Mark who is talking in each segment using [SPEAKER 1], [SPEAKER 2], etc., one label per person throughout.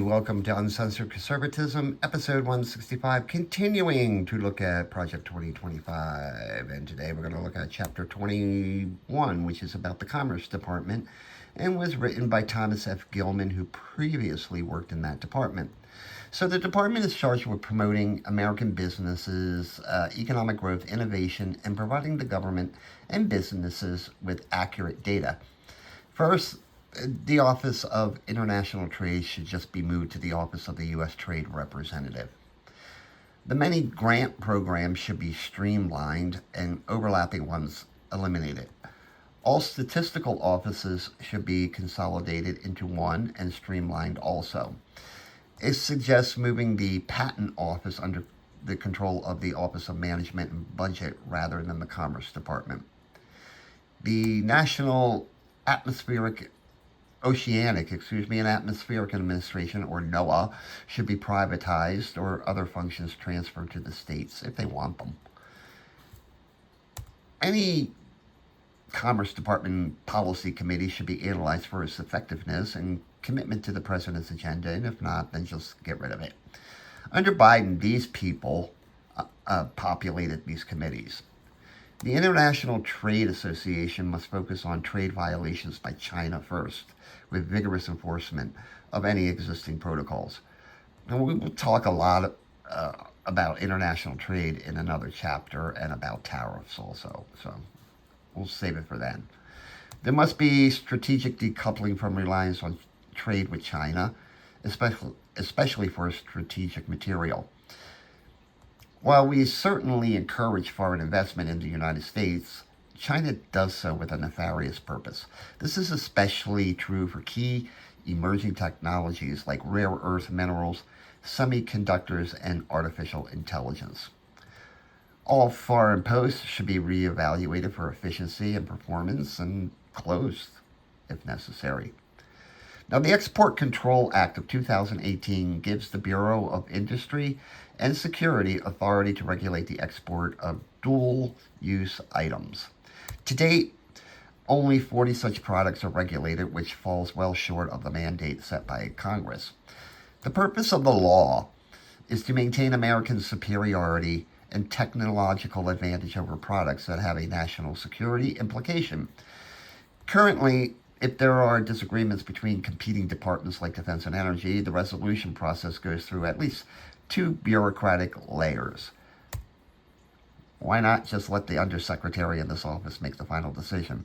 [SPEAKER 1] Welcome to Uncensored Conservatism, episode 165, continuing to look at Project 2025. And today we're going to look at chapter 21, which is about the Commerce Department, and was written by Thomas F. Gilman, who previously worked in that department. So the department is charged with promoting American businesses, economic growth, innovation, and providing the government and businesses with accurate data. First, the Office of International Trade should just be moved to the Office of the U.S. Trade Representative. The many grant programs should be streamlined and overlapping ones eliminated. All statistical offices should be consolidated into one and streamlined also. It suggests moving the Patent Office under the control of the Office of Management and Budget rather than the Commerce Department. The National Oceanic and Atmospheric Administration, or NOAA, should be privatized or other functions transferred to the states if they want them. Any Commerce Department policy committee should be analyzed for its effectiveness and commitment to the president's agenda, and if not, then just get rid of it. Under Biden, these people populated these committees. The International Trade Association must focus on trade violations by China first, with vigorous enforcement of any existing protocols. And we will talk a lot about international trade in another chapter and about tariffs also, so we'll save it for then. There must be strategic decoupling from reliance on trade with China, especially for strategic material. While we certainly encourage foreign investment in the United States, China does so with a nefarious purpose. This is especially true for key emerging technologies like rare earth minerals, semiconductors, and artificial intelligence. All foreign posts should be reevaluated for efficiency and performance and closed if necessary. Now, the Export Control Act of 2018 gives the Bureau of Industry and Security authority to regulate the export of dual-use items. To date, only 40 such products are regulated, which falls well short of the mandate set by Congress. The purpose of the law is to maintain American superiority and technological advantage over products that have a national security implication. Currently, if there are disagreements between competing departments like Defense and Energy, the resolution process goes through at least two bureaucratic layers. Why not just let the undersecretary in this office make the final decision?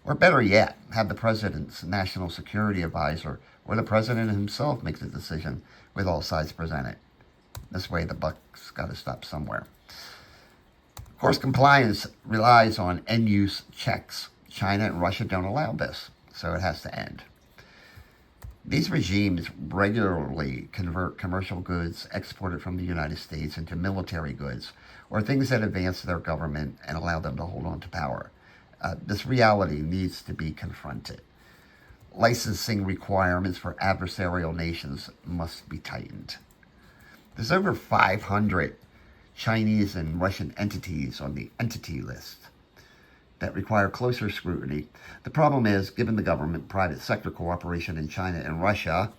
[SPEAKER 1] Or better yet, have the president's national security advisor or the president himself make the decision with all sides presented. This way the buck's got to stop somewhere. Of course, compliance relies on end-use checks. China and Russia don't allow this, so it has to end. These regimes regularly convert commercial goods exported from the United States into military goods or things that advance their government and allow them to hold on to power. This reality needs to be confronted. Licensing requirements for adversarial nations must be tightened. There's over 500 Chinese and Russian entities on the entity list that require closer scrutiny. The problem is, given the government-private sector cooperation in China and Russia,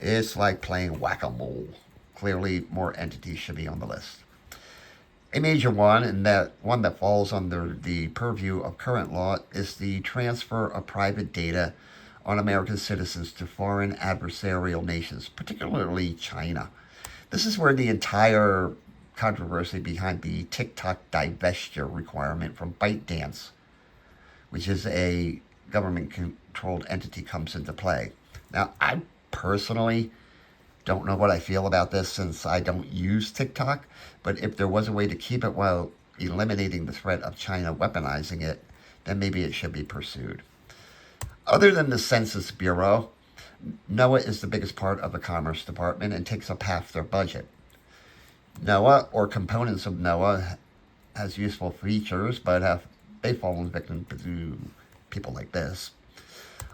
[SPEAKER 1] it's like playing whack-a-mole. Clearly, more entities should be on the list. A major one, and that one that falls under the purview of current law, is the transfer of private data on American citizens to foreign adversarial nations, particularly China. This is where the entire controversy behind the TikTok divestiture requirement from ByteDance, which is a government-controlled entity, comes into play. Now, I personally don't know what I feel about this since I don't use TikTok, but if there was a way to keep it while eliminating the threat of China weaponizing it, then maybe it should be pursued. Other than the Census Bureau, NOAA is the biggest part of the Commerce Department and takes up half their budget. NOAA, or components of NOAA, has useful features, but they've fallen victim to people like this.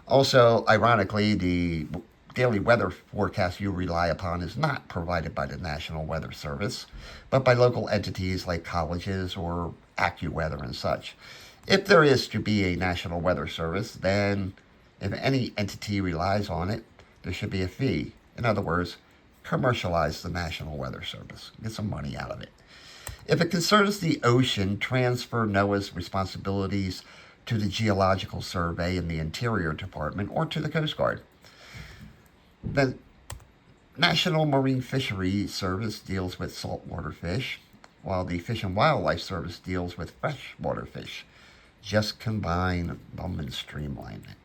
[SPEAKER 1] Also, ironically, the daily weather forecast you rely upon is not provided by the National Weather Service, but by local entities like colleges or AccuWeather and such. If there is to be a National Weather Service, then if any entity relies on it, there should be a fee. In other words, commercialize the National Weather Service. Get some money out of it. If it concerns the ocean, transfer NOAA's responsibilities to the Geological Survey in the Interior Department or to the Coast Guard. The National Marine Fisheries Service deals with saltwater fish, while the Fish and Wildlife Service deals with freshwater fish. Just combine them and streamline it.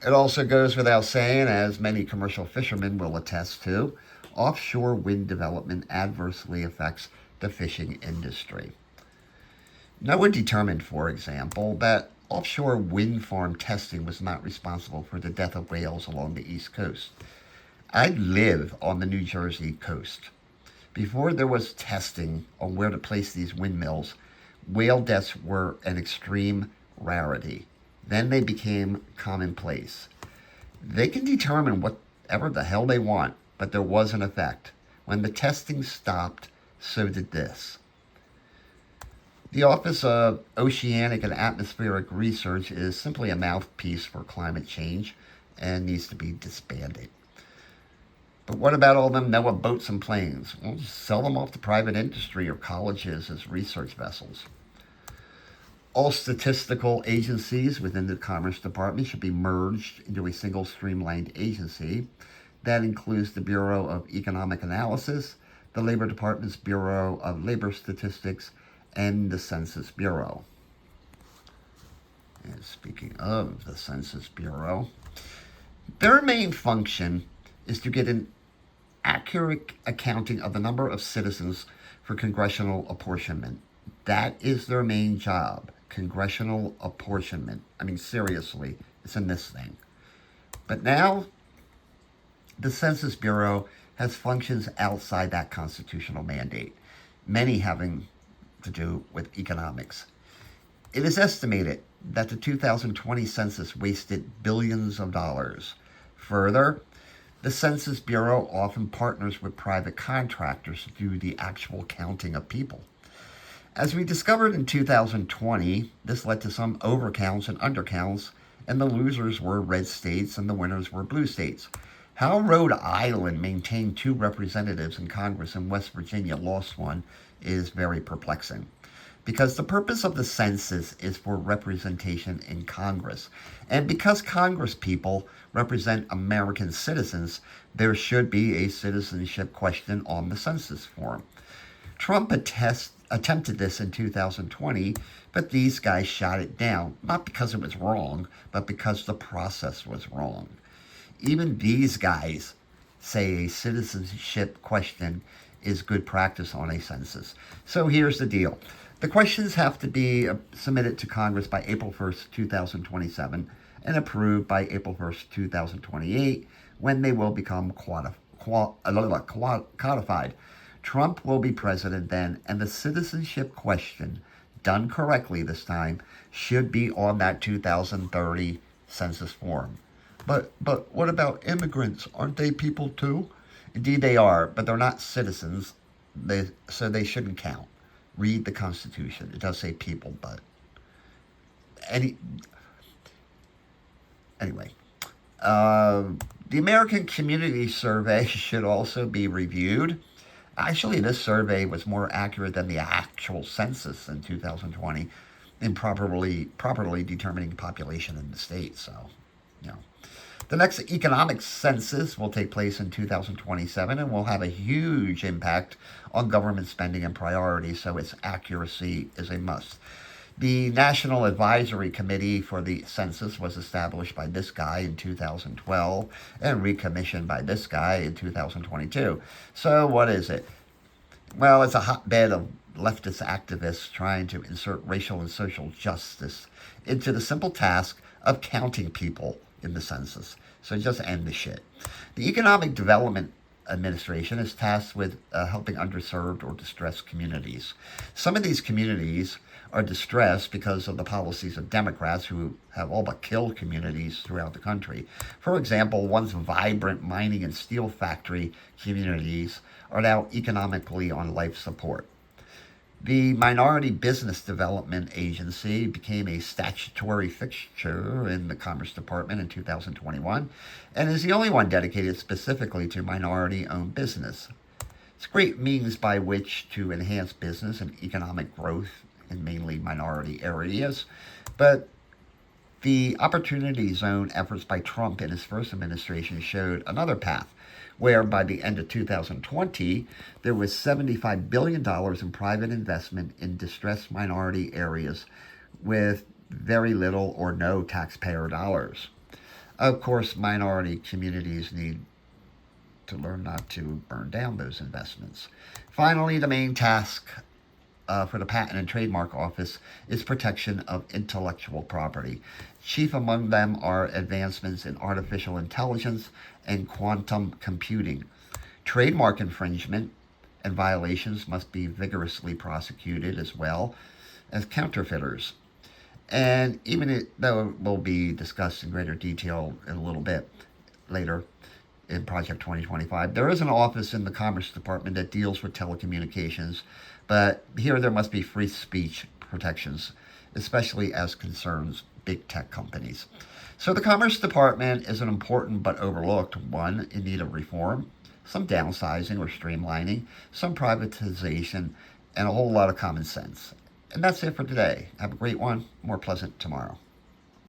[SPEAKER 1] It also goes without saying, as many commercial fishermen will attest to, offshore wind development adversely affects the fishing industry. NOAA determined, for example, that offshore wind farm testing was not responsible for the death of whales along the East Coast. I live on the New Jersey coast. Before there was testing on where to place these windmills, whale deaths were an extreme rarity. Then they became commonplace. They can determine whatever the hell they want, but there was an effect. When the testing stopped, so did this. The Office of Oceanic and Atmospheric Research is simply a mouthpiece for climate change and needs to be disbanded. But what about all them NOAA boats and planes? Well, just sell them off to private industry or colleges as research vessels. All statistical agencies within the Commerce Department should be merged into a single streamlined agency. That includes the Bureau of Economic Analysis, the Labor Department's Bureau of Labor Statistics, and the Census Bureau. And speaking of the Census Bureau, their main function is to get an accurate accounting of the number of citizens for congressional apportionment. That is their main job, congressional apportionment. I mean, seriously, it's in this thing. But now, the Census Bureau has functions outside that constitutional mandate, many having to do with economics. It is estimated that the 2020 census wasted billions of dollars. Further, the Census Bureau often partners with private contractors to do the actual counting of people. As we discovered in 2020, this led to some overcounts and undercounts, and the losers were red states and the winners were blue states. How Rhode Island maintained 2 representatives in Congress and West Virginia lost one is very perplexing. Because the purpose of the census is for representation in Congress. And because Congress people represent American citizens, there should be a citizenship question on the census form. Trump attempted this in 2020, but these guys shot it down, not because it was wrong, but because the process was wrong. Even these guys say a citizenship question is good practice on a census. So here's the deal. The questions have to be submitted to Congress by April 1st, 2027, and approved by April 1st, 2028, when they will become codified. Trump will be president then, and the citizenship question, done correctly this time, should be on that 2030 census form. But what about immigrants? Aren't they people too? Indeed they are, but they're not citizens, so they shouldn't count. Read the Constitution. It does say people, but anyway. The American Community Survey should also be reviewed. Actually, this survey was more accurate than the actual census in 2020 in properly determining population in the state. So, the next economic census will take place in 2027 and will have a huge impact on government spending and priorities, so its accuracy is a must. The National Advisory Committee for the Census was established by this guy in 2012 and recommissioned by this guy in 2022. So what is it? Well, it's a hotbed of leftist activists trying to insert racial and social justice into the simple task of counting people in the census. So just end the shit. The Economic Development Administration is tasked with helping underserved or distressed communities. Some of these communities are distressed because of the policies of Democrats who have all but killed communities throughout the country. For example, once vibrant mining and steel factory communities are now economically on life support. The Minority Business Development Agency became a statutory fixture in the Commerce Department in 2021 and is the only one dedicated specifically to minority owned business. It's a great means by which to enhance business and economic growth in mainly minority areas, but the Opportunity Zone efforts by Trump in his first administration showed another path, where by the end of 2020, there was $75 billion in private investment in distressed minority areas with very little or no taxpayer dollars. Of course, minority communities need to learn not to burn down those investments. Finally, the main task for the Patent and Trademark Office is protection of intellectual property. Chief among them are advancements in artificial intelligence and quantum computing. Trademark infringement and violations must be vigorously prosecuted as well as counterfeiters. And though it will be discussed in greater detail in a little bit later in Project 2025, there is an office in the Commerce Department that deals with telecommunications, but here there must be free speech protections, especially as concerns big tech companies. So the Commerce Department is an important but overlooked one in need of reform, some downsizing or streamlining, some privatization, and a whole lot of common sense. And that's it for today. Have a great one. More pleasant tomorrow.